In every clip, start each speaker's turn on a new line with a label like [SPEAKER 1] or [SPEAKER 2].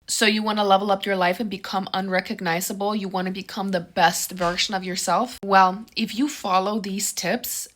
[SPEAKER 1] So you want to level up your life and become unrecognizable? You want to become the best version of yourself? Well, if you follow these tips,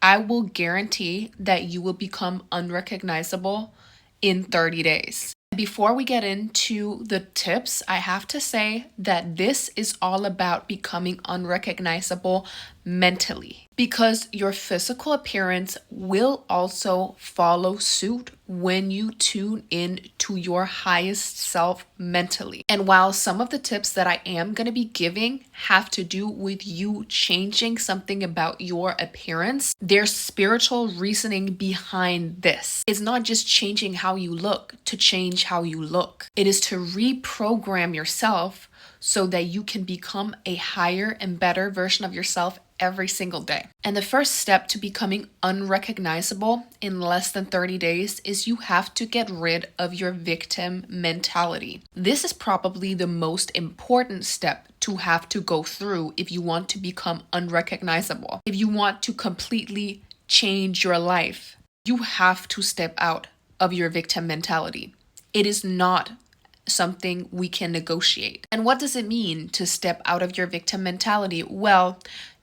[SPEAKER 1] I will guarantee that you will become unrecognizable in 30 days. Before we get into the tips, I have to say that this is all about becoming unrecognizable mentally, because your physical appearance will also follow suit when you tune in to your highest self mentally. And while some of the tips that I am going to be giving have to do with you changing something about your appearance, there's spiritual reasoning behind this. It's not just changing how you look to change how you look. It is to reprogram yourself so that you can become a higher and better version of yourself every single day. And the first step to becoming unrecognizable in less than 30 days is you have to get rid of your victim mentality. This is probably the most important step to have to go through if you want to become unrecognizable. If you want to completely change your life, you have to step out of your victim mentality. It is not something we can negotiate. And what does it mean to step out of your victim mentality? Well,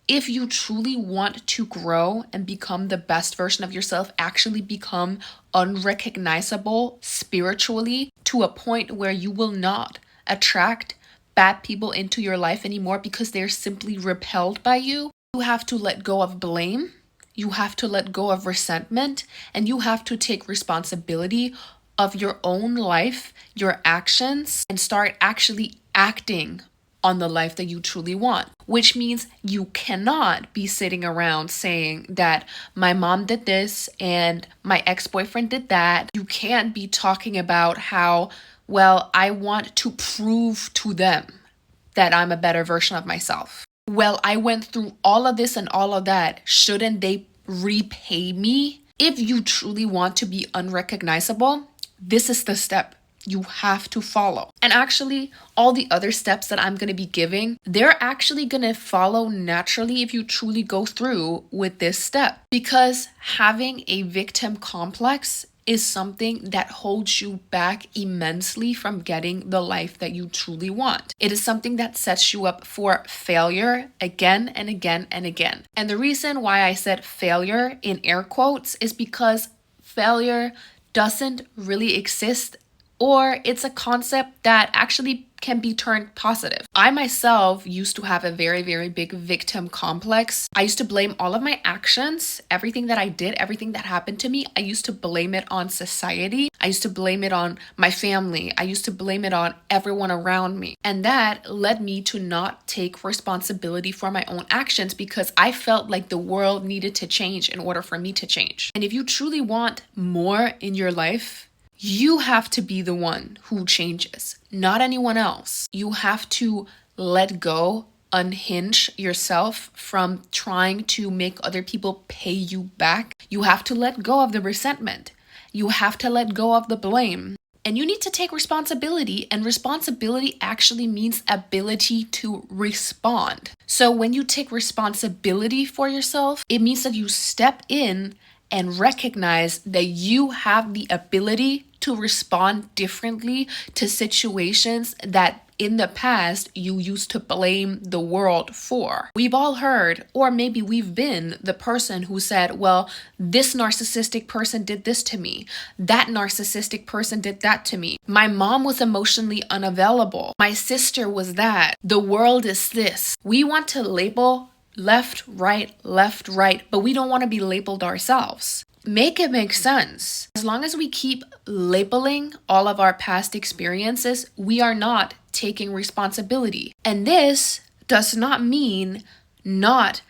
[SPEAKER 1] if you truly want to grow and become the best version of yourself, actually become unrecognizable spiritually to a point where you will not attract bad people into your life anymore because they're simply repelled by you, you have to let go of blame, you have to let go of resentment, and you have to take responsibility of your own life, your actions, and start actually acting on the life that you truly want, which means you cannot be sitting around saying that my mom did this and my ex-boyfriend did that. You can't be talking about how, well, I want to prove to them that I'm a better version of myself. Well, I went through all of this and all of that. Shouldn't they repay me? If you truly want to be unrecognizable, this is the step you have to follow. And actually, all the other steps that I'm going to be giving, they're actually going to follow naturally if you truly go through with this step. Because having a victim complex is something that holds you back immensely from getting the life that you truly want. It is something that sets you up for failure again and again and again. And the reason why I said failure in air quotes is because failure doesn't really exist, or it's a concept that actually can be turned positive. I myself used to have a very, very big victim complex. I used to blame all of my actions, everything that I did, everything that happened to me. I used to blame it on society. I used to blame it on my family. I used to blame it on everyone around me. And that led me to not take responsibility for my own actions because I felt like the world needed to change in order for me to change. And if you truly want more in your life, you have to be the one who changes, not anyone else. You have to let go, unhinge yourself from trying to make other people pay you back. You have to let go of the resentment. You have to let go of the blame. And you need to take responsibility, and responsibility actually means ability to respond. So when you take responsibility for yourself, it means that you step in and recognize that you have the ability to respond differently to situations that in the past you used to blame the world for. We've all heard, or maybe we've been the person who said, well, this narcissistic person did this to me. That narcissistic person did that to me. My mom was emotionally unavailable. My sister was that. The world is this. We want to label left, right, but we don't want to be labeled ourselves. Make it make sense. As long as we keep labeling all of our past experiences, we are not taking responsibility. And this does not mean not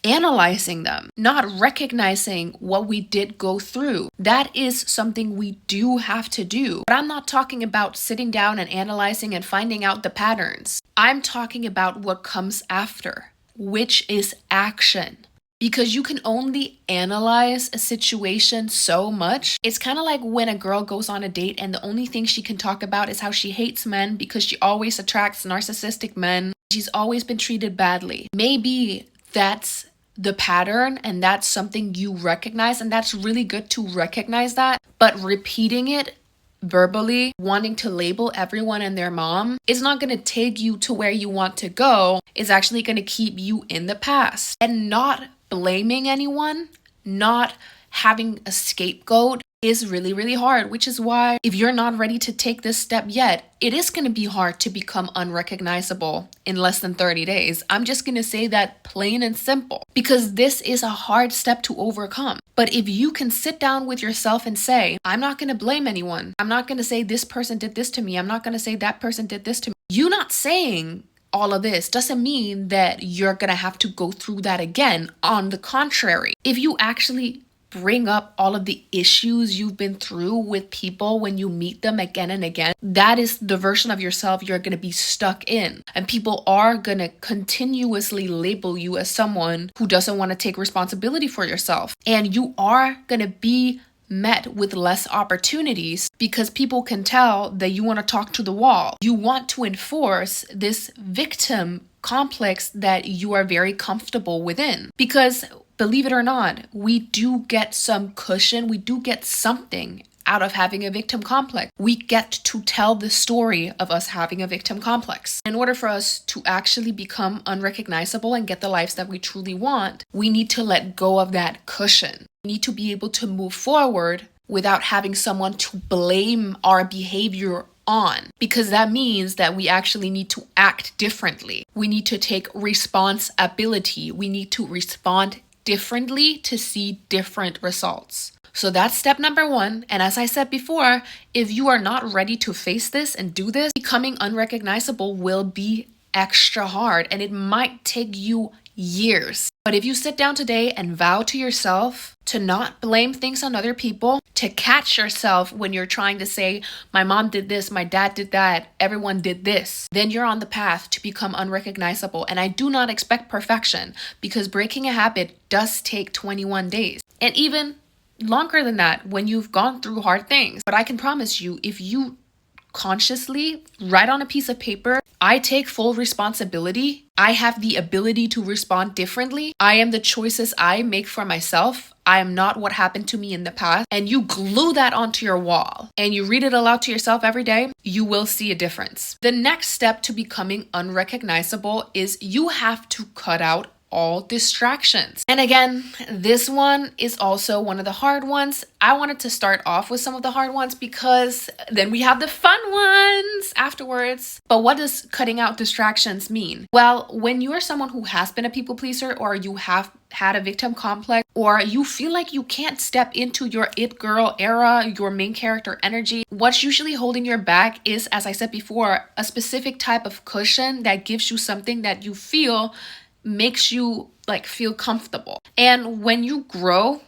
[SPEAKER 1] analyzing them, not recognizing what we did go through. That is something we do have to do. But I'm not talking about sitting down and analyzing and finding out the patterns. I'm talking about what comes after, which is action. Because you can only analyze a situation so much. It's kind of like when a girl goes on a date and the only thing she can talk about is how she hates men because she always attracts narcissistic men. She's always been treated badly. Maybe that's the pattern and that's something you recognize, and that's really good to recognize that. But repeating it verbally wanting to label everyone and their mom is not going to take you to where you want to go. It's actually going to keep you in the past. And not blaming anyone, not having a scapegoat is really, really hard, which is why if you're not ready to take this step yet, it is going to be hard to become unrecognizable in less than 30 days. I'm just going to say that plain and simple, because this is a hard step to overcome. But if you can sit down with yourself and say, I'm not going to blame anyone. I'm not going to say this person did this to me. I'm not going to say that person did this to me. You not saying all of this doesn't mean that you're going to have to go through that again. On the contrary, if you actually bring up all of the issues you've been through with people when you meet them again and again, that is the version of yourself you're going to be stuck in. And people are going to continuously label you as someone who doesn't want to take responsibility for yourself. And you are going to be met with less opportunities because people can tell that you want to talk to the wall. You want to enforce this victim complex that you are very comfortable within. Because believe it or not, we do get some cushion, we do get something out of having a victim complex. We get to tell the story of us having a victim complex. In order for us to actually become unrecognizable and get the lives that we truly want, we need to let go of that cushion. We need to be able to move forward without having someone to blame our behavior on, because that means that we actually need to act differently. We need to take responsibility. We need to respond differently to see different results. So that's step number one. And as I said before, if you are not ready to face this and do this, becoming unrecognizable will be extra hard and it might take you years. But if you sit down today and vow to yourself to not blame things on other people, to catch yourself when you're trying to say, my mom did this, my dad did that, everyone did this, then you're on the path to become unrecognizable. And I do not expect perfection, because breaking a habit does take 21 days. And even longer than that when you've gone through hard things. But I can promise you, if you consciously write on a piece of paper, I take full responsibility. I have the ability to respond differently. I am the choices I make for myself. I am not what happened to me in the past. And you glue that onto your wall and you read it aloud to yourself every day, you will see a difference. The next step to becoming unrecognizable is you have to cut out all distractions. And again, this one is also one of the hard ones. I wanted to start off with some of the hard ones because then we have the fun ones afterwards. But what does cutting out distractions mean? Well, when you are someone who has been a people pleaser, or you have had a victim complex, or you feel like you can't step into your it girl era, your main character energy, what's usually holding your back is, as I said before, a specific type of cushion that gives you something that you feel makes you feel comfortable. And when you grow,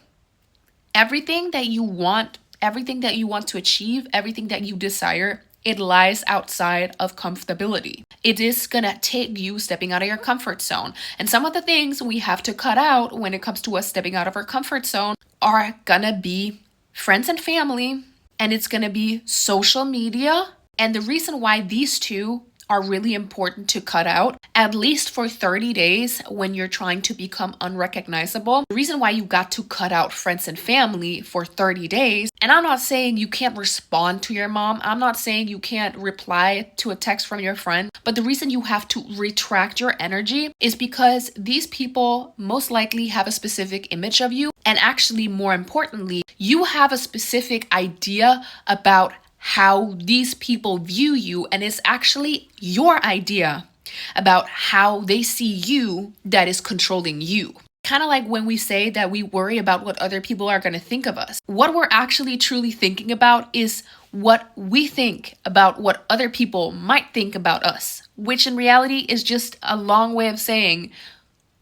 [SPEAKER 1] everything that you want to achieve, everything that you desire, it lies outside of comfortability. It is gonna take you stepping out of your comfort zone. And some of the things we have to cut out when it comes to us stepping out of our comfort zone are gonna be friends and family, and it's gonna be social media. And the reason why these two are really important to cut out, at least for 30 days when you're trying to become unrecognizable. The reason why you got to cut out friends and family for 30 days, and I'm not saying you can't respond to your mom, I'm not saying you can't reply to a text from your friend, but the reason you have to retract your energy is because these people most likely have a specific image of you, and actually, more importantly, you have a specific idea about how these people view you, and it's actually your idea about how they see you that is controlling you. Kind of like when we say that we worry about what other people are going to think of us. What we're actually truly thinking about is what we think about what other people might think about us, which in reality is just a long way of saying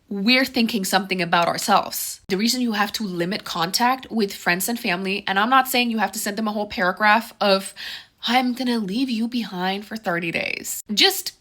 [SPEAKER 1] we're thinking something about ourselves. The reason you have to limit contact with friends and family, and I'm not saying you have to send them a whole paragraph of, I'm gonna leave you behind for 30 days. Just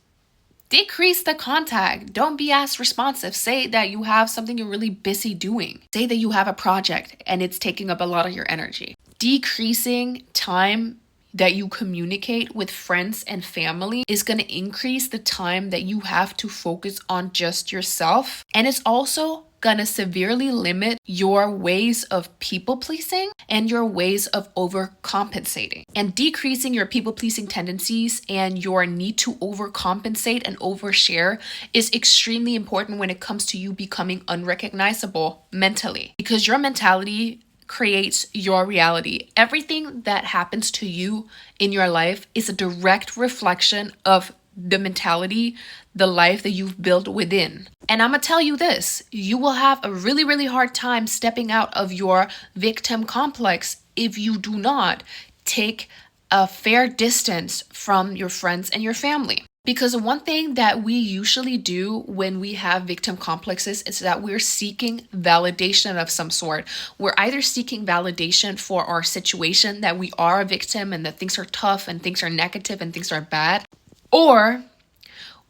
[SPEAKER 1] decrease the contact. Don't be as responsive. Say that you have something you're really busy doing. Say that you have a project and it's taking up a lot of your energy. Decreasing time that you communicate with friends and family is going to increase the time that you have to focus on just yourself. And it's also gonna severely limit your ways of people pleasing and your ways of overcompensating. And decreasing your people pleasing tendencies and your need to overcompensate and overshare is extremely important when it comes to you becoming unrecognizable mentally, because your mentality creates your reality. Everything that happens to you in your life is a direct reflection of the mentality, the life that you've built within. And I'm gonna tell you this, you will have a really, really hard time stepping out of your victim complex if you do not take a fair distance from your friends and your family. Because one thing that we usually do when we have victim complexes is that we're seeking validation of some sort. We're either seeking validation for our situation, that we are a victim and that things are tough and things are negative and things are bad, or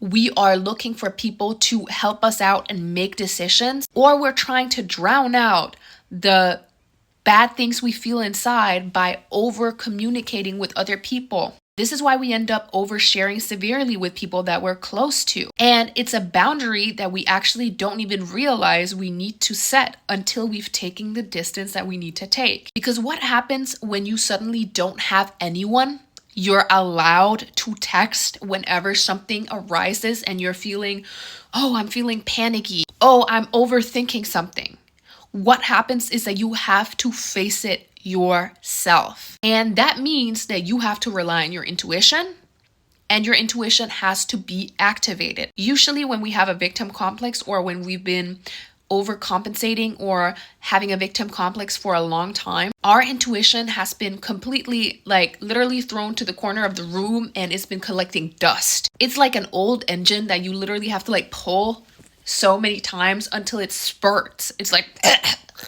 [SPEAKER 1] we are looking for people to help us out and make decisions, or we're trying to drown out the bad things we feel inside by over communicating with other people. This is why we end up oversharing severely with people that we're close to. And it's a boundary that we actually don't even realize we need to set until we've taken the distance that we need to take. Because what happens when you suddenly don't have anyone you're allowed to text whenever something arises and you're feeling, oh, I'm feeling panicky. Oh, I'm overthinking something. What happens is that you have to face it yourself. And that means that you have to rely on your intuition, and your intuition has to be activated. Usually when we have a victim complex or when we've been overcompensating or having a victim complex for a long time, our intuition has been completely, like, literally thrown to the corner of the room and it's been collecting dust. It's like an old engine that you literally have to like pull so many times until it spurts. It's like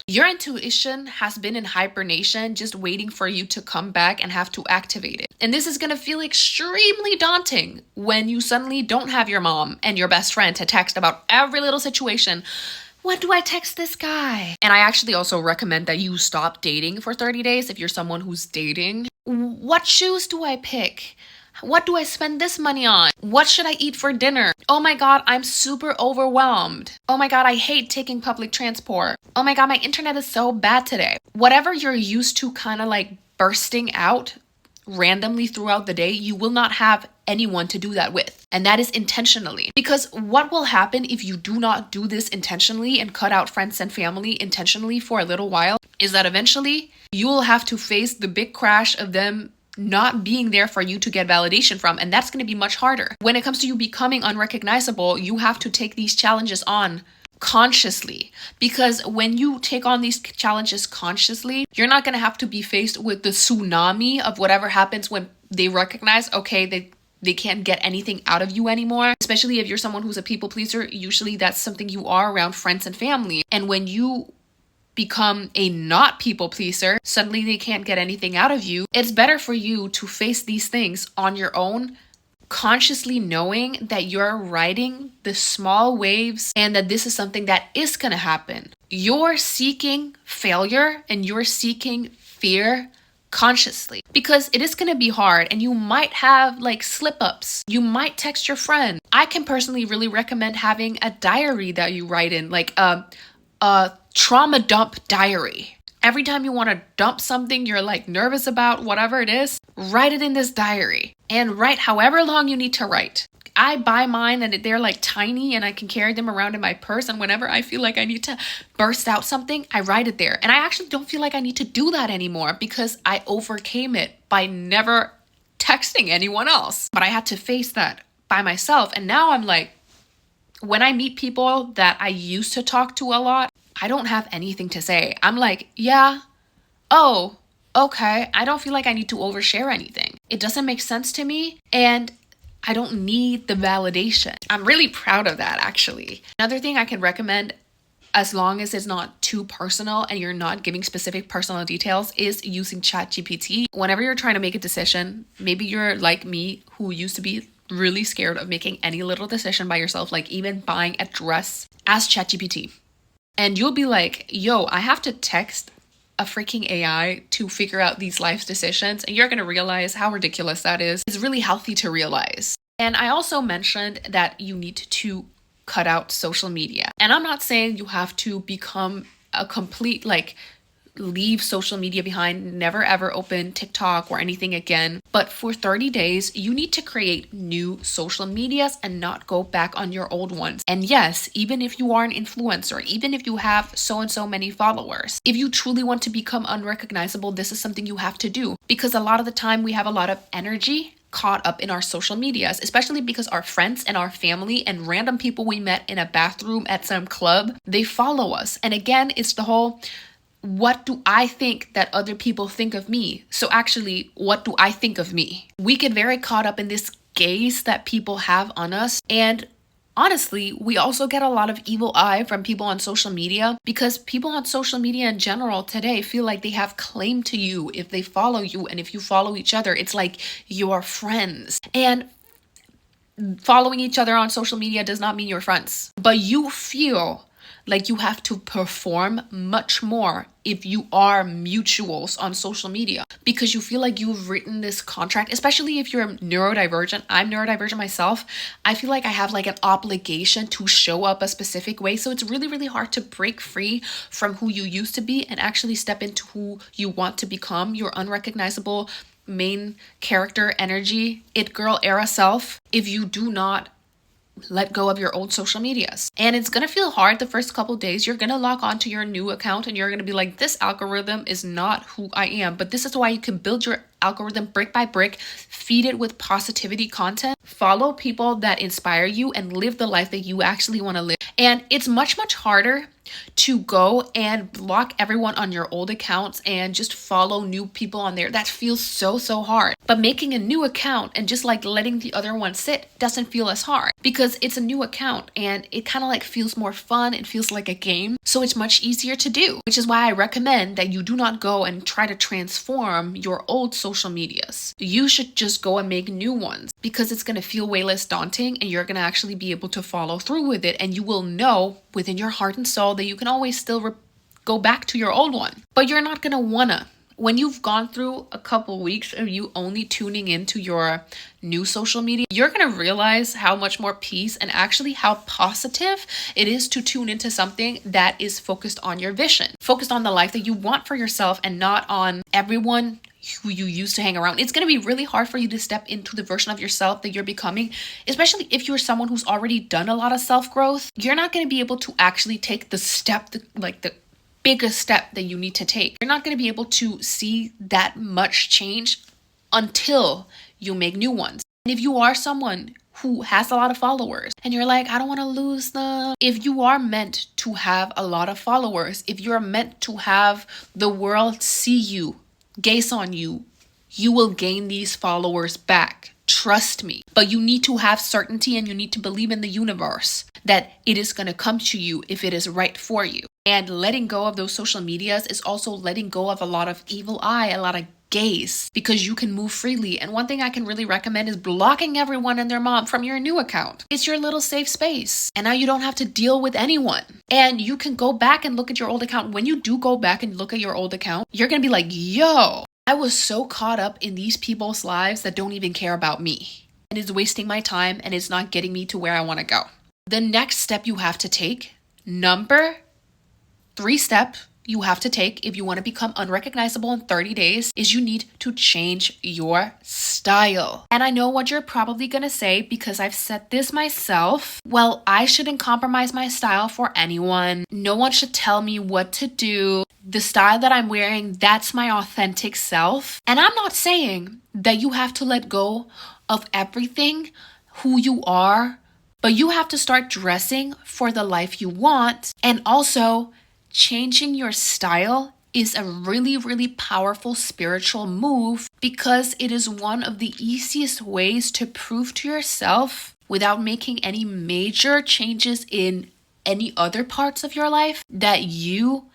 [SPEAKER 1] your intuition has been in hibernation, just waiting for you to come back and have to activate it. And this is going to feel extremely daunting when you suddenly don't have your mom and your best friend to text about every little situation. What do I text this guy? And I actually also recommend that you stop dating for 30 days if you're someone who's dating. What shoes do I pick? What do I spend this money on? What should I eat for dinner? Oh my God, I'm super overwhelmed. Oh my God, I hate taking public transport. Oh my God, my internet is so bad today. Whatever you're used to kind of like bursting out randomly throughout the day, you will not have anyone to do that with. And that is intentionally. Because what will happen if you do not do this intentionally and cut out friends and family intentionally for a little while is that eventually you will have to face the big crash of them not being there for you to get validation from. And that's going to be much harder. When it comes to you becoming unrecognizable, you have to take these challenges on consciously, because when you take on these challenges consciously, you're not going to have to be faced with the tsunami of whatever happens when they recognize, okay, they can't get anything out of you anymore. Especially if you're someone who's a people pleaser, usually that's something you are around friends and family. And when you become a not people pleaser, suddenly they can't get anything out of you. It's better for you to face these things on your own, consciously knowing that you're riding the small waves and that this is something that is going to happen. You're seeking failure and you're seeking fear consciously, because it is going to be hard and you might have like slip ups. You might text your friend. I can personally really recommend having a diary that you write in, like a trauma dump diary. Every time you want to dump something you're like nervous about, whatever it is, write it in this diary and write however long you need to write. I buy mine and they're like tiny and I can carry them around in my purse. And whenever I feel like I need to burst out something, I write it there. And I actually don't feel like I need to do that anymore because I overcame it by never texting anyone else. But I had to face that by myself. And now I'm like, when I meet people that I used to talk to a lot, I don't have anything to say. I'm like, yeah, oh, okay. I don't feel like I need to overshare anything. It doesn't make sense to me and I don't need the validation. I'm really proud of that, actually. Another thing I can recommend, as long as it's not too personal and you're not giving specific personal details, is using ChatGPT. Whenever you're trying to make a decision, maybe you're like me who used to be really scared of making any little decision by yourself, like even buying a dress, ask ChatGPT. And you'll be like, yo, I have to text a freaking AI to figure out these life decisions. And you're going to realize how ridiculous that is. It's really healthy to realize. And I also mentioned that you need to cut out social media. And I'm not saying you have to become a complete, like, leave social media behind, never ever open TikTok or anything again. But for 30 days, you need to create new social medias and not go back on your old ones. And yes, even if you are an influencer, even if you have so and so many followers, if you truly want to become unrecognizable, this is something you have to do. Because a lot of the time we have a lot of energy caught up in our social medias, especially because our friends and our family and random people we met in a bathroom at some club, they follow us. And again, it's the whole, what do I think that other people think of me? So actually, what do I think of me? We get very caught up in this gaze that people have on us. And honestly, we also get a lot of evil eye from people on social media, because people on social media in general today feel like they have claim to you if they follow you. And if you follow each other, it's like you are friends. And following each other on social media does not mean you're friends. But you feel like you have to perform much more if you are mutuals on social media, because you feel like you've written this contract, especially if you're neurodivergent. I'm neurodivergent myself. I feel like I have like an obligation to show up a specific way. So it's really, really hard to break free from who you used to be and actually step into who you want to become, your unrecognizable main character energy, it girl era self, if you do not let go of your old social medias. And it's gonna feel hard the first couple days. You're gonna log on to your new account and you're gonna be like, this algorithm is not who I am. But this is why you can build your algorithm brick by brick, feed it with positivity content, follow people that inspire you, and live the life that you actually want to live. And it's much, much harder to go and block everyone on your old accounts and just follow new people on there. That feels so, so hard. But making a new account and just like letting the other one sit doesn't feel as hard, because it's a new account and it kind of like feels more fun. It feels like a game. So it's much easier to do, which is why I recommend that you do not go and try to transform your old social medias. You should just go and make new ones, because it's going to feel way less daunting and you're going to actually be able to follow through with it. And you will know within your heart and soul that you can always still go back to your old one. But you're not going to wanna. When you've gone through a couple weeks of you only tuning into your new social media, you're going to realize how much more peace and actually how positive it is to tune into something that is focused on your vision, focused on the life that you want for yourself and not on everyone who you used to hang around. It's going to be really hard for you to step into the version of yourself that you're becoming, especially if you're someone who's already done a lot of self-growth. You're not going to be able to actually take the step, the biggest step that you need to take. You're not going to be able to see that much change until you make new ones. And if you are someone who has a lot of followers and you're like, I don't want to lose them. If you are meant to have a lot of followers, if you're meant to have the world see you, gaze on you, you will gain these followers back. Trust me. But you need to have certainty and you need to believe in the universe that it is going to come to you if it is right for you. And letting go of those social medias is also letting go of a lot of evil eye, a lot of gaze, because you can move freely. And one thing I can really recommend is blocking everyone and their mom from your new account. It's your little safe space. And now you don't have to deal with anyone. And you can go back and look at your old account. When you do go back and look at your old account, you're going to be like, yo, I was so caught up in these people's lives that don't even care about me. And it's wasting my time and it's not getting me to where I want to go. The next step you have to take, number 3 step you have to take if you want to become unrecognizable in 30 days, is you need to change your style. And I know what you're probably going to say, because I've said this myself. Well, I shouldn't compromise my style for anyone. No one should tell me what to do. The style that I'm wearing, that's my authentic self. And I'm not saying that you have to let go of everything, who you are, but you have to start dressing for the life you want. And also, changing your style is a really, really powerful spiritual move, because it is one of the easiest ways to prove to yourself, without making any major changes in any other parts of your life, that you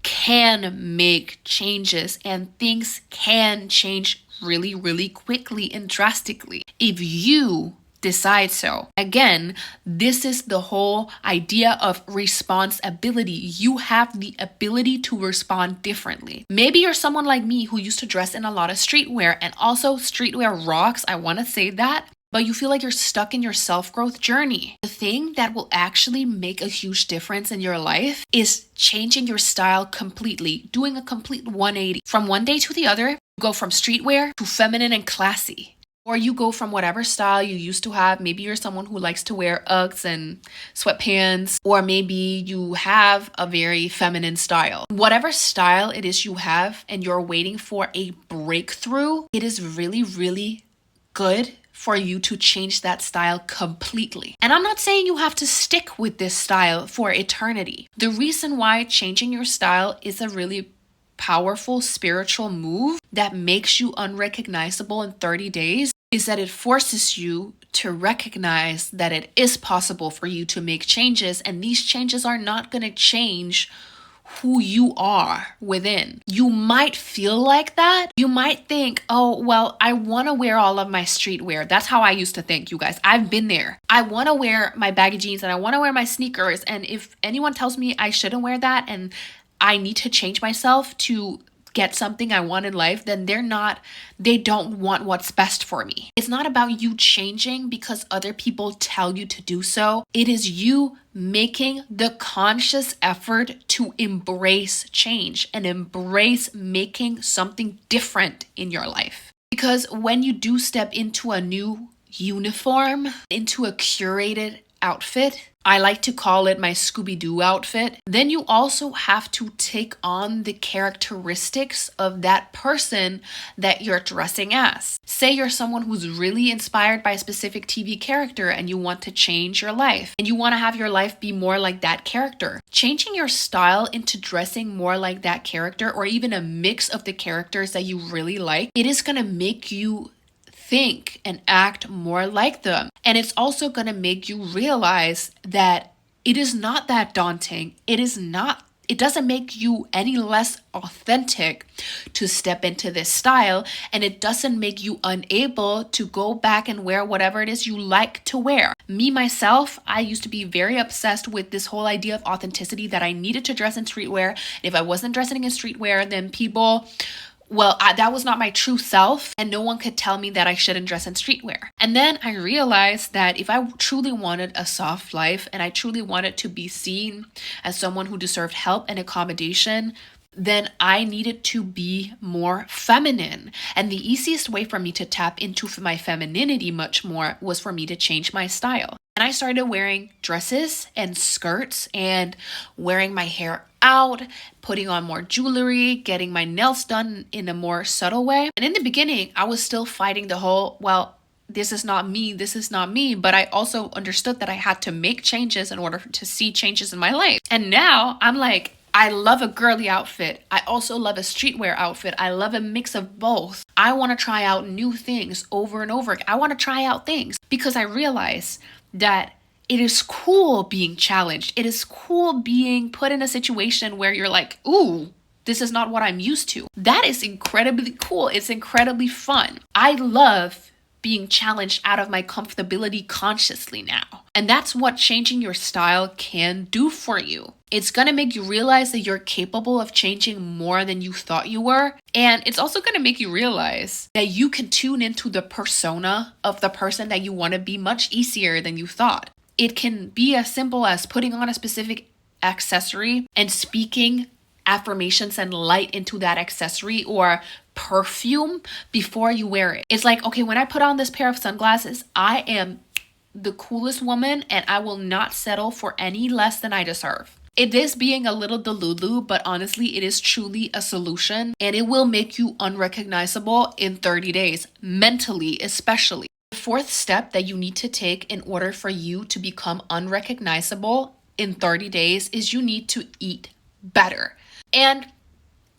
[SPEAKER 1] can make changes and things can change really, really quickly and drastically if you decide so. Again, this is the whole idea of responsibility. You have the ability to respond differently. Maybe you're someone like me who used to dress in a lot of streetwear, and also streetwear rocks. I want to say that. but you feel like you're stuck in your self-growth journey. The thing that will actually make a huge difference in your life is changing your style completely, doing a complete 180. From one day to the other, you go from streetwear to feminine and classy. Or you go from whatever style you used to have. Maybe you're someone who likes to wear Uggs and sweatpants, or maybe you have a very feminine style. Whatever style it is you have and you're waiting for a breakthrough, it is really, really good for you to change that style completely. And I'm not saying you have to stick with this style for eternity. The reason why changing your style is a really powerful spiritual move that makes you unrecognizable in 30 days is that it forces you to recognize that it is possible for you to make changes, and these changes are not going to change who you are within. You might feel like that. You might think, oh, well, I want to wear all of my streetwear. That's how I used to think, you guys. I've been there. I want to wear my baggy jeans and I want to wear my sneakers. And if anyone tells me I shouldn't wear that and I need to change myself to get something I want in life, then they don't want what's best for me. It's not about you changing because other people tell you to do so. It is you making the conscious effort to embrace change and embrace making something different in your life. Because when you do step into a new uniform, into a curated outfit, I like to call it my Scooby-Doo outfit, then you also have to take on the characteristics of that person that you're dressing as. Say you're someone who's really inspired by a specific TV character and you want to change your life and you want to have your life be more like that character. Changing your style into dressing more like that character, or even a mix of the characters that you really like, it is going to make you think and act more like them. And it's also going to make you realize that it is not that daunting. It doesn't make you any less authentic to step into this style, and it doesn't make you unable to go back and wear whatever it is you like to wear. Me, myself, I used to be very obsessed with this whole idea of authenticity, that I needed to dress in streetwear. And if I wasn't dressing in streetwear, then that was not my true self, and no one could tell me that I shouldn't dress in streetwear. And then I realized that if I truly wanted a soft life and I truly wanted to be seen as someone who deserved help and accommodation, then I needed to be more feminine. And the easiest way for me to tap into my femininity much more was for me to change my style. And I started wearing dresses and skirts and wearing my hair out, putting on more jewelry, getting my nails done in a more subtle way. And in the beginning, I was still fighting the whole, well, this is not me, but I also understood that I had to make changes in order to see changes in my life. And now I'm like, I love a girly outfit. I also love a streetwear outfit. I love a mix of both. I want to try out new things over and over. I want to try out things because I realize that it is cool being challenged. It is cool being put in a situation where you're like, ooh, this is not what I'm used to. That is incredibly cool. It's incredibly fun. I love being challenged out of my comfortability consciously now. And that's what changing your style can do for you. It's going to make you realize that you're capable of changing more than you thought you were. And it's also going to make you realize that you can tune into the persona of the person that you want to be much easier than you thought. It can be as simple as putting on a specific accessory and speaking affirmations and light into that accessory, or perfume before you wear it. It's like, okay, when I put on this pair of sunglasses, I am the coolest woman and I will not settle for any less than I deserve. It is being a little delulu, but honestly, it is truly a solution, and it will make you unrecognizable in 30 days, mentally especially. The fourth step that you need to take in order for you to become unrecognizable in 30 days is you need to eat better. And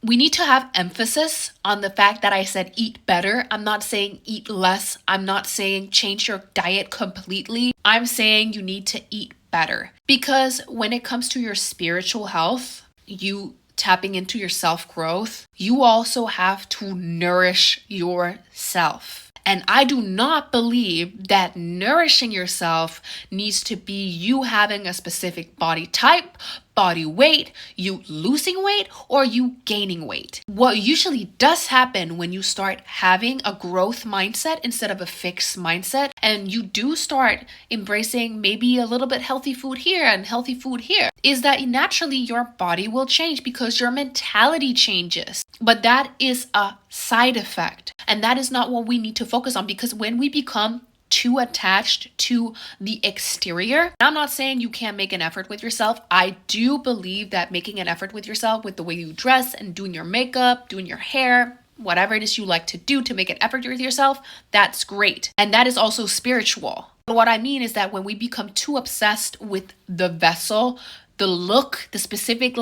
[SPEAKER 1] we need to have emphasis on the fact that I said eat better. I'm not saying eat less. I'm not saying change your diet completely. I'm saying you need to eat better. Because when it comes to your spiritual health, you tapping into your self-growth, you also have to nourish yourself. And I do not believe that nourishing yourself needs to be you having a specific body type, body weight, you losing weight, or you gaining weight. What usually does happen when you start having a growth mindset instead of a fixed mindset, and you do start embracing maybe a little bit healthy food here and healthy food here, is that naturally your body will change because your mentality changes. But that is a side effect. And that is not what we need to focus on, because when we become too attached to the exterior, I'm not saying you can't make an effort with yourself. I do believe that making an effort with yourself with the way you dress and doing your makeup, doing your hair, whatever it is you like to do to make an effort with yourself, that's great. And that is also spiritual. But what I mean is that when we become too obsessed with the vessel, the look, the specific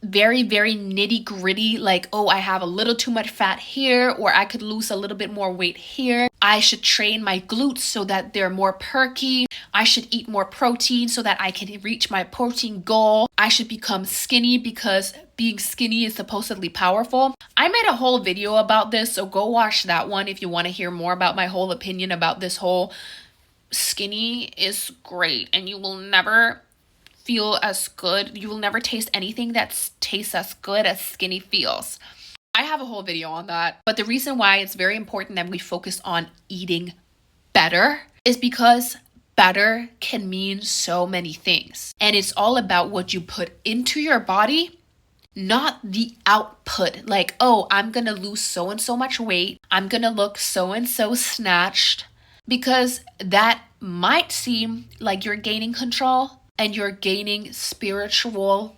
[SPEAKER 1] very, very nitty gritty, oh, I have a little too much fat here, or I could lose a little bit more weight here. I should train my glutes so that they're more perky. I should eat more protein so that I can reach my protein goal. I should become skinny because being skinny is supposedly powerful. I made a whole video about this, so go watch that one if you want to hear more about my whole opinion about this whole skinny is great and you will never feel as good. You will never taste anything that tastes as good as skinny feels. I have a whole video on that. But the reason why it's very important that we focus on eating better is because better can mean so many things. And it's all about what you put into your body, not the output. Oh, I'm going to lose so and so much weight. I'm going to look so and so snatched. Because that might seem like you're gaining control and you're gaining spiritual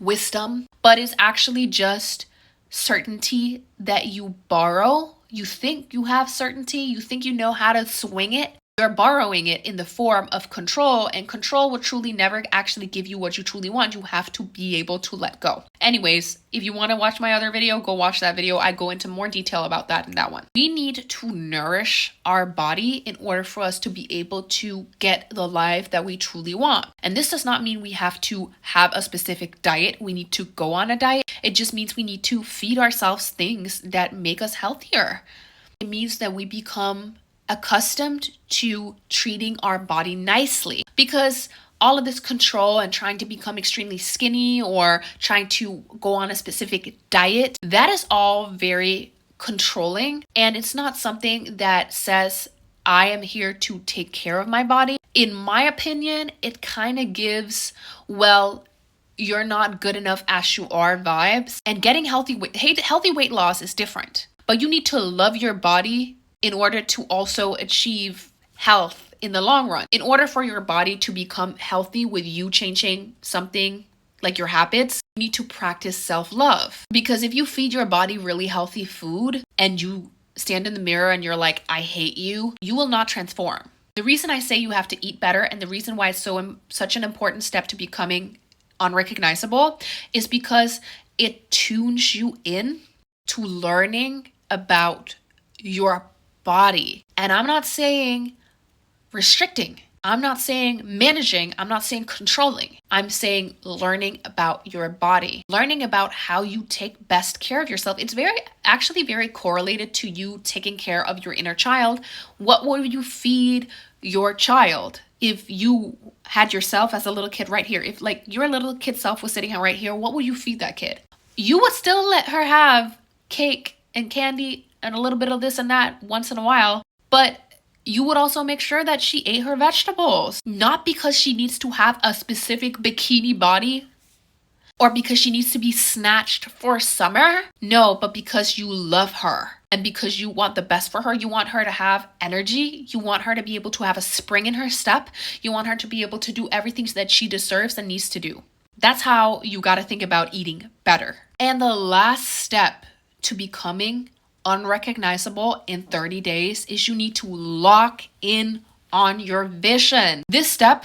[SPEAKER 1] wisdom, but it's actually just certainty that you borrow. You think you have certainty, you think you know how to swing it. You're borrowing it in the form of control, and control will truly never actually give you what you truly want. You have to be able to let go. Anyways, if you want to watch my other video, go watch that video. I go into more detail about that in that one. We need to nourish our body in order for us to be able to get the life that we truly want. And this does not mean we have to have a specific diet. We need to go on a diet. It just means we need to feed ourselves things that make us healthier. It means that we become accustomed to treating our body nicely, because all of this control and trying to become extremely skinny or trying to go on a specific diet, that is all very controlling, and it's not something that says I am here to take care of my body. In my opinion, it kind of gives, well, you're not good enough as you are vibes. And getting healthy weight loss is different, but you need to love your body in order to also achieve health in the long run. In order for your body to become healthy with you changing something like your habits, you need to practice self-love. Because if you feed your body really healthy food and you stand in the mirror and you're like, I hate you, you will not transform. The reason I say you have to eat better, and the reason why it's such an important step to becoming unrecognizable, is because it tunes you in to learning about your body. And I'm not saying restricting. I'm not saying managing. I'm not saying controlling. I'm saying learning about your body, learning about how you take best care of yourself. It's actually very correlated to you taking care of your inner child. What would you feed your child if you had yourself as a little kid right here? If your little kid self was sitting right here, what would you feed that kid? You would still let her have cake and candy and a little bit of this and that once in a while, but you would also make sure that she ate her vegetables. Not because she needs to have a specific bikini body or because she needs to be snatched for summer. No, but because you love her and because you want the best for her. You want her to have energy. You want her to be able to have a spring in her step. You want her to be able to do everything that she deserves and needs to do. That's how you got to think about eating better. And the last step to becoming unrecognizable in 30 days is you need to lock in on your vision. This step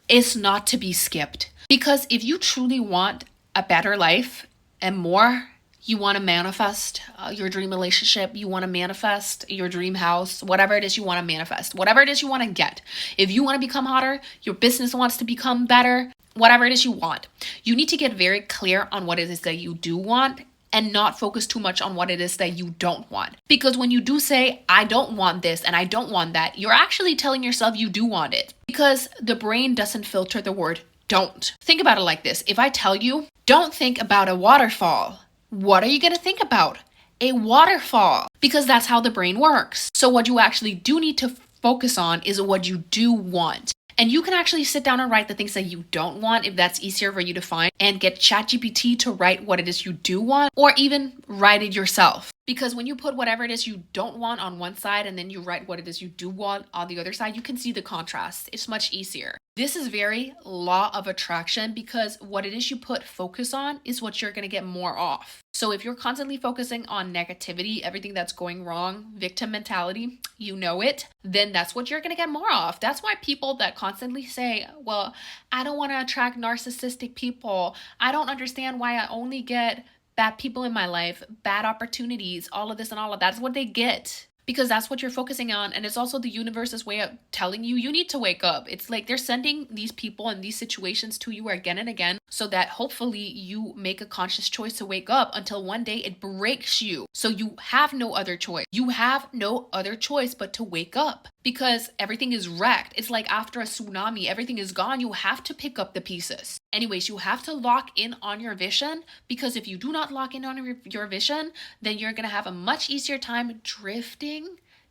[SPEAKER 1] is not to be skipped, because if you truly want a better life and more, you want to manifest your dream relationship, you want to manifest your dream house, whatever it is you want to manifest, whatever it is you want to get. If you want to become hotter, your business wants to become better, whatever it is you want, you need to get very clear on what it is that you do want and not focus too much on what it is that you don't want. Because when you do say, I don't want this and I don't want that, you're actually telling yourself you do want it, because the brain doesn't filter the word don't. Think about it like this. If I tell you, don't think about a waterfall, what are you going to think about? A waterfall, because that's how the brain works. So what you actually do need to focus on is what you do want. And you can actually sit down and write the things that you don't want if that's easier for you to find, and get ChatGPT to write what it is you do want, or even write it yourself. Because when you put whatever it is you don't want on one side and then you write what it is you do want on the other side, you can see the contrast. It's much easier. This is very law of attraction, because what it is you put focus on is what you're going to get more of. So if you're constantly focusing on negativity, everything that's going wrong, victim mentality, you know it, then that's what you're going to get more of. That's why people that constantly say, well, I don't want to attract narcissistic people. I don't understand why I only get bad people in my life, bad opportunities, all of this and all of that. That's what they get. Because that's what you're focusing on. And it's also the universe's way of telling you, you need to wake up. It's like they're sending these people and these situations to you again and again, so that hopefully you make a conscious choice to wake up, until one day it breaks you. So you have no other choice. You have no other choice but to wake up, because everything is wrecked. It's like after a tsunami, everything is gone. You have to pick up the pieces. Anyways, you have to lock in on your vision, because if you do not lock in on your vision, then you're going to have a much easier time drifting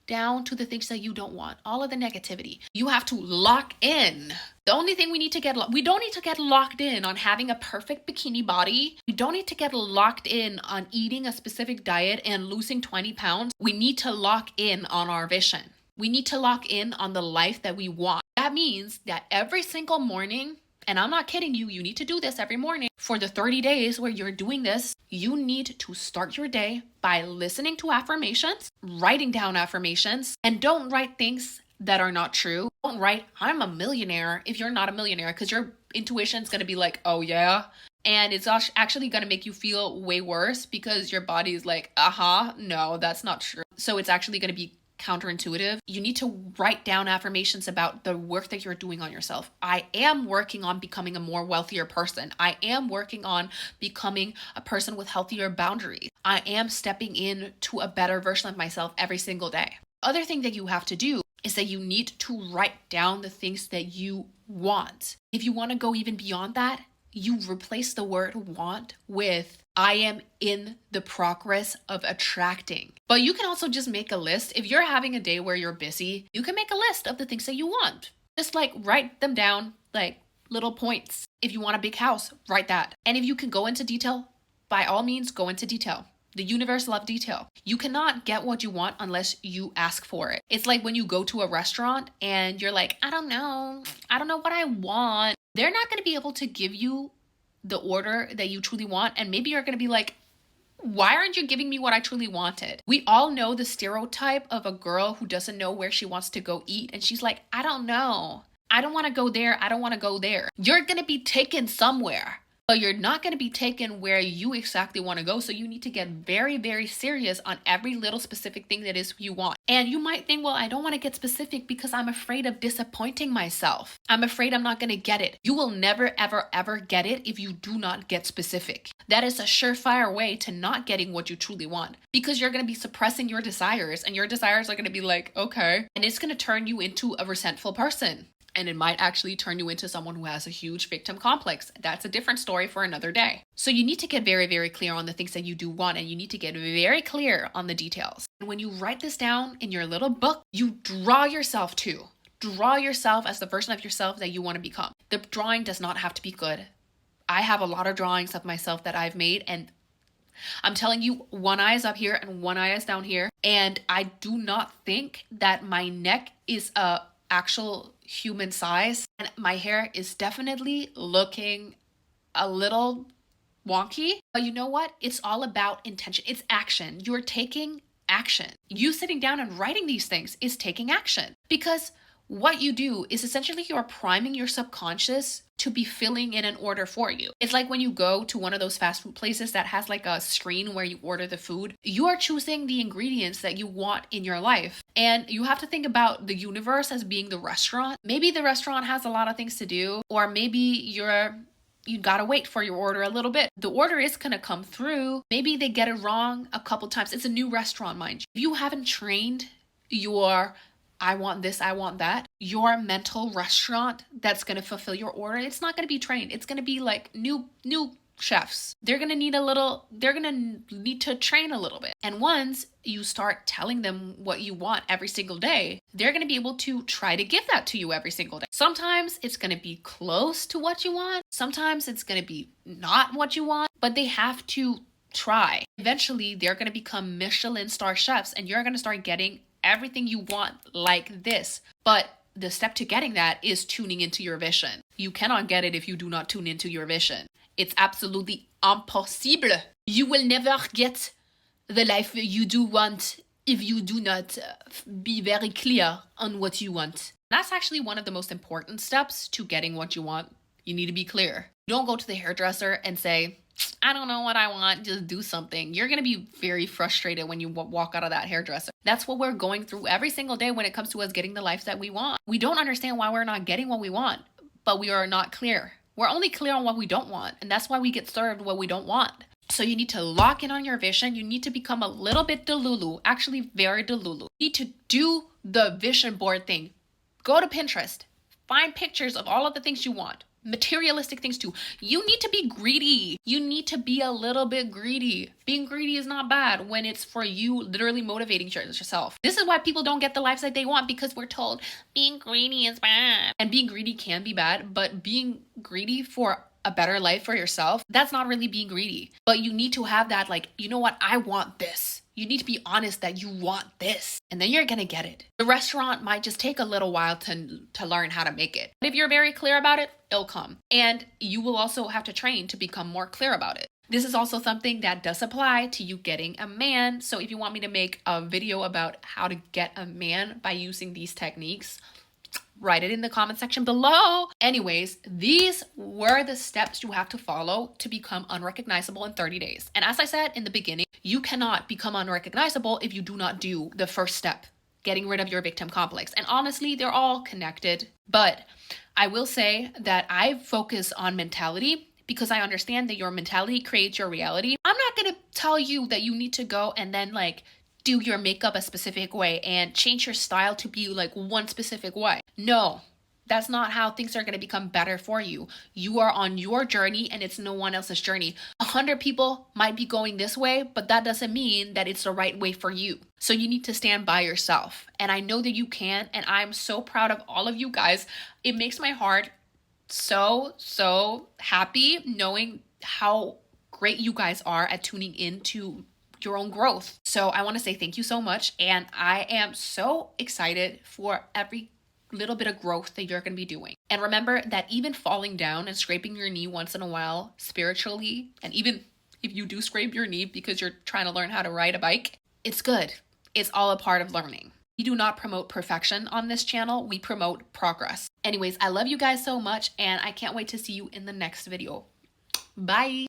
[SPEAKER 1] down to the things that you don't want, all of the negativity. You have to lock in. The only thing we don't need to get locked in on having a perfect bikini body. We don't need to get locked in on eating a specific diet and losing 20 pounds. We need to lock in on our vision. We need to lock in on the life that we want. That means that every single morning, and I'm not kidding you, you need to do this every morning for the 30 days where you're doing this. You need to start your day by listening to affirmations, writing down affirmations, and don't write things that are not true. Don't write, I'm a millionaire, if you're not a millionaire, because your intuition is going to be like, oh yeah. And it's actually going to make you feel way worse, because your body is like, no, that's not true. So it's actually going to be counterintuitive. You need to write down affirmations about the work that you're doing on yourself. I am working on becoming a more wealthier person. I am working on becoming a person with healthier boundaries. I am stepping into a better version of myself every single day. Other thing that you have to do is that you need to write down the things that you want. If you want to go even beyond that, you replace the word want with I am in the progress of attracting. But you can also just make a list. If you're having a day where you're busy, you can make a list of the things that you want. Just like write them down, like little points. If you want a big house, write that. And if you can go into detail, by all means, go into detail. The universe loves detail. You cannot get what you want unless you ask for it. It's like when you go to a restaurant and you're like, I don't know what I want. They're not going to be able to give you the order that you truly want. And maybe you're going to be like, why aren't you giving me what I truly wanted? We all know the stereotype of a girl who doesn't know where she wants to go eat. And she's like, I don't know. I don't want to go there. I don't want to go there. You're going to be taken somewhere, but you're not going to be taken where you exactly want to go. So you need to get very, very serious on every little specific thing that is you want. And you might think, well, I don't want to get specific because I'm afraid of disappointing myself. I'm afraid I'm not going to get it. You will never, ever, ever get it if you do not get specific. That is a surefire way to not getting what you truly want, because you're going to be suppressing your desires, and your desires are going to be like, okay. And it's going to turn you into a resentful person. And it might actually turn you into someone who has a huge victim complex. That's a different story for another day. So you need to get very, very clear on the things that you do want, and you need to get very clear on the details. And when you write this down in your little book, you draw yourself as the version of yourself that you want to become. The drawing does not have to be good. I have a lot of drawings of myself that I've made, and I'm telling you, one eye is up here and one eye is down here. And I do not think that my neck is a actual human size, and my hair is definitely looking a little wonky. But you know what? It's all about intention. It's action. You're taking action. You sitting down and writing these things is taking action, because what you do is essentially you're priming your subconscious to be filling in an order for you. It's like when you go to one of those fast food places that has like a screen where you order the food, you are choosing the ingredients that you want in your life. And you have to think about the universe as being the restaurant. Maybe the restaurant has a lot of things to do, or maybe you're You gotta wait for your order a little bit. The order is gonna come through. Maybe they get it wrong a couple times. It's a new restaurant, mind you. If you haven't trained your I want this, I want that, your mental restaurant that's gonna fulfill your order, it's not gonna be trained. It's gonna be like new chefs. They're gonna need to train a little bit. And once you start telling them what you want every single day, they're gonna be able to try to give that to you every single day. Sometimes it's gonna be close to what you want. Sometimes it's gonna be not what you want, but they have to try. Eventually, they're gonna become Michelin star chefs and you're gonna start getting everything you want like this. But the step to getting that is tuning into your vision. You cannot get it if you do not tune into your vision. It's absolutely impossible. You will never get the life you do want if you do not be very clear on what you want. That's actually one of the most important steps to getting what you want. You need to be clear. You don't go to the hairdresser and say, I don't know what I want, just do something. You're going to be very frustrated when you walk out of that hairdresser. That's what we're going through every single day when it comes to us getting the life that we want. We don't understand why we're not getting what we want, but we are not clear. We're only clear on what we don't want, and that's why we get served what we don't want. So you need to lock in on your vision. You need to become a little bit delulu, actually very delulu. You need to do the vision board thing. Go to Pinterest. Find pictures of all of the things you want. Materialistic things too. You need to be greedy. You need to be a little bit greedy. Being greedy is not bad when it's for you literally motivating yourself. This is why people don't get the lives that they want, because we're told being greedy is bad. And being greedy can be bad, but being greedy for a better life for yourself, that's not really being greedy. But you need to have that, like, you know what? I want this. You need to be honest that you want this, and then you're gonna get it. The restaurant might just take a little while to learn how to make it. But if you're very clear about it, it'll come. And you will also have to train to become more clear about it. This is also something that does apply to you getting a man. So if you want me to make a video about how to get a man by using these techniques, write it in the comment section below. Anyways, these were the steps you have to follow to become unrecognizable in 30 days. And as I said in the beginning, you cannot become unrecognizable if you do not do the first step, getting rid of your victim complex. And honestly, they're all connected. But I will say that I focus on mentality because I understand that your mentality creates your reality. I'm not going to tell you that you need to go and then do your makeup a specific way and change your style to be one specific way. No, that's not how things are going to become better for you. You are on your journey and it's no one else's journey. 100 people might be going this way, but that doesn't mean that it's the right way for you. So you need to stand by yourself. And I know that you can, and I'm so proud of all of you guys. It makes my heart so happy knowing how great you guys are at tuning into your own growth. So I want to say thank you so much. And I am so excited for every little bit of growth that you're going to be doing. And remember that even falling down and scraping your knee once in a while spiritually, and even if you do scrape your knee because you're trying to learn how to ride a bike, it's good. It's all a part of learning. We do not promote perfection on this channel. We promote progress. Anyways, I love you guys so much, and I can't wait to see you in the next video. Bye.